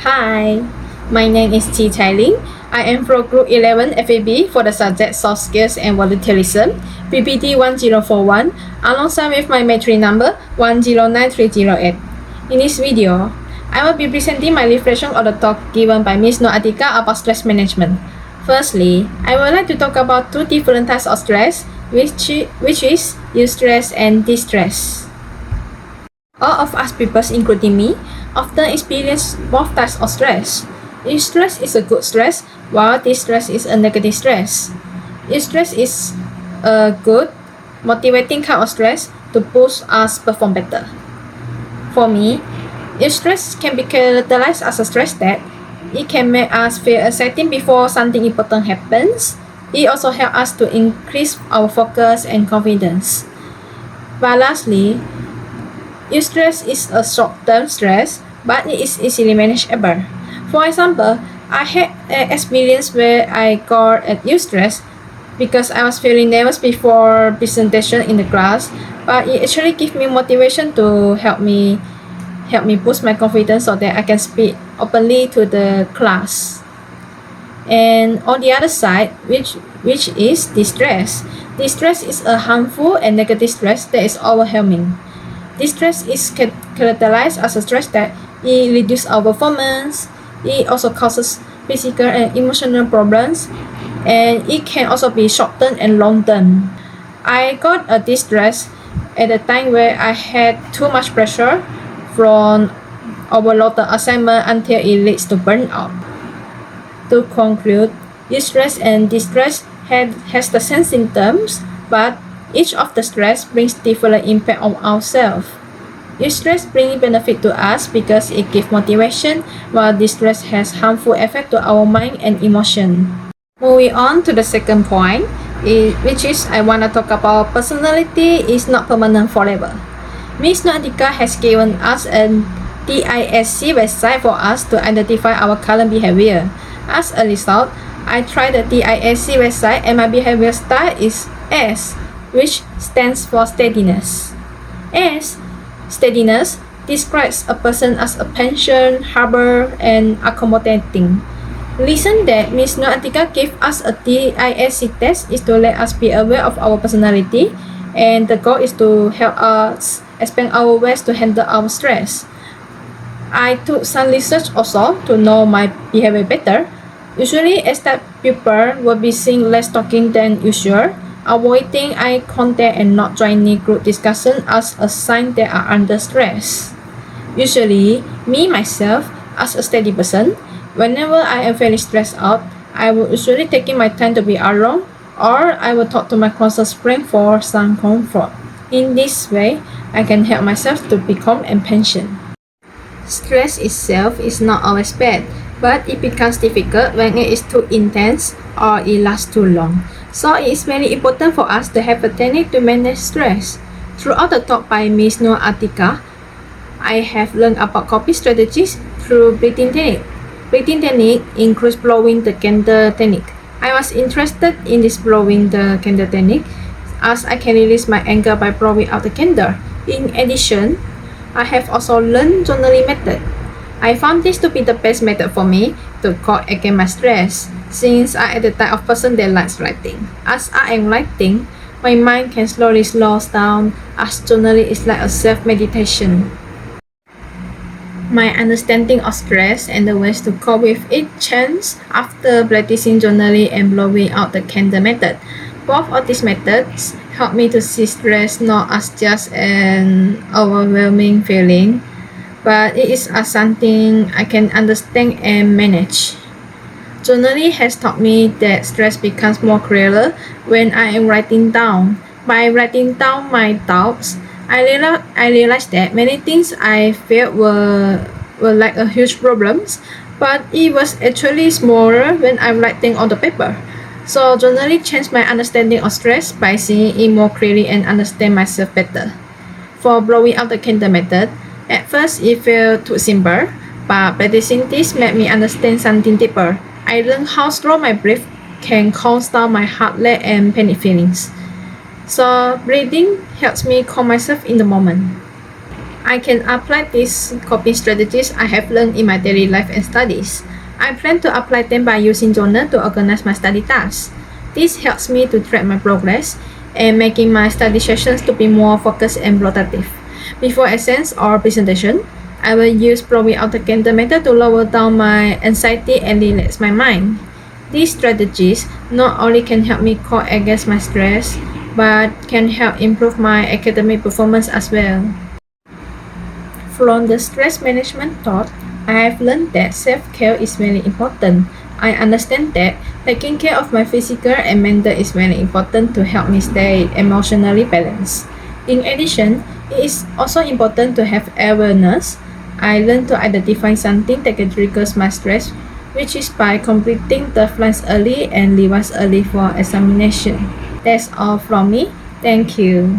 Hi, my name is Chi Chai Ling. I am from Group 11 FEB for the subject Soft Skills and Volunteerism, PPD1041, alongside with my matric number 109308. In this video, I will be presenting my reflection of the talk given by Ms. Nur Atika about stress management. Firstly, I would like to talk about two different types of stress, which is eustress and distress. All of us people, including me, often experience both types of stress. Eustress is a good stress, while distress is a negative stress. Eustress is a good, motivating kind of stress to push us perform better. For me, eustress can be characterized as a stress that it can make us feel exciting before something important happens. It also helps us to increase our focus and confidence. But lastly, eustress is a short-term stress, but it is easily manageable. For example, I had an experience where I got eustress because I was feeling nervous before presentation in the class, but it actually gave me motivation to help me boost my confidence so that I can speak openly to the class. And on the other side, which is distress. Distress is a harmful and negative stress that is overwhelming. Distress is characterized as a stress that it reduces our performance. It also causes physical and emotional problems, and it can also be short-term and long-term. I got a distress at a time where I had too much pressure from overloaded assignment until it leads to burnout. To conclude, eustress and distress has the same symptoms, but each of the stress brings different impact on ourselves. Eustress brings benefit to us because it gives motivation, while distress has harmful effect to our mind and emotion. Moving on to the second point, which is I want to talk about personality is not permanent forever. Ms. Nur Atika has given us a DISC website for us to identify our current behavior. As a result, I tried the DISC website and my behavior style is S, which stands for steadiness. S, steadiness, describes a person as a patient, humble, and accommodating. The reason that Ms. Nur Atika gave us a DISC test is to let us be aware of our personality, and the goal is to help us expand our ways to handle our stress. I took some research also to know my behavior better. Usually, expat people will be seen less talking than usual, avoiding eye contact and not joining group discussion as a sign they are under stress. Usually, me myself, as a steady person, whenever I am very stressed out, I will usually taking my time to be alone, or I will talk to my closest friend for some comfort. In this way, I can help myself to become impatient. Stress itself is not always bad, but it becomes difficult when it is too intense or it lasts too long. So it is very important for us to have a technique to manage stress. Throughout the talk by Ms. Nur Atika, I have learned about coping strategies through breathing technique. Breathing technique includes blowing the candle technique. I was interested in this blowing the candle technique as I can release my anger by blowing out the candle. In addition, I have also learned journaling method. I found this to be the best method for me to cope against my stress, since I am the type of person that likes writing. As I am writing, my mind can slowly slow down, as journaling is like a self-meditation. My understanding of stress and the ways to cope with it changed after practicing journaling and blowing out the candle method. Both of these methods help me to see stress not as just an overwhelming feeling, but it is as something I can understand and manage. Journaling has taught me that stress becomes more clearer when I am writing down. By writing down my thoughts, I realized that many things I felt were like a huge problems, but it was actually smaller when I'm writing on the paper. So journaling changed my understanding of stress by seeing it more clearly and understand myself better. For blowing out the candle method, at first it felt too simple, but practicing this made me understand something deeper. I learned how slow my breath can calm down my heart rate and panic feelings. So breathing helps me calm myself in the moment. I can apply these coping strategies I have learned in my daily life and studies. I plan to apply them by using journal to organize my study tasks. This helps me to track my progress and making my study sessions to be more focused and productive. Before exams or presentation, I will use blowing out the candle method to lower down my anxiety and relax my mind. These strategies not only can help me cope against my stress, but can help improve my academic performance as well. From the stress management thought, I have learned that self-care is very important. I understand that taking care of my physical and mental is very important to help me stay emotionally balanced. In addition, it is also important to have awareness. I learned to identify something that triggers my stress, which is by completing the flights early and revise early for examination. That's all from me. Thank you.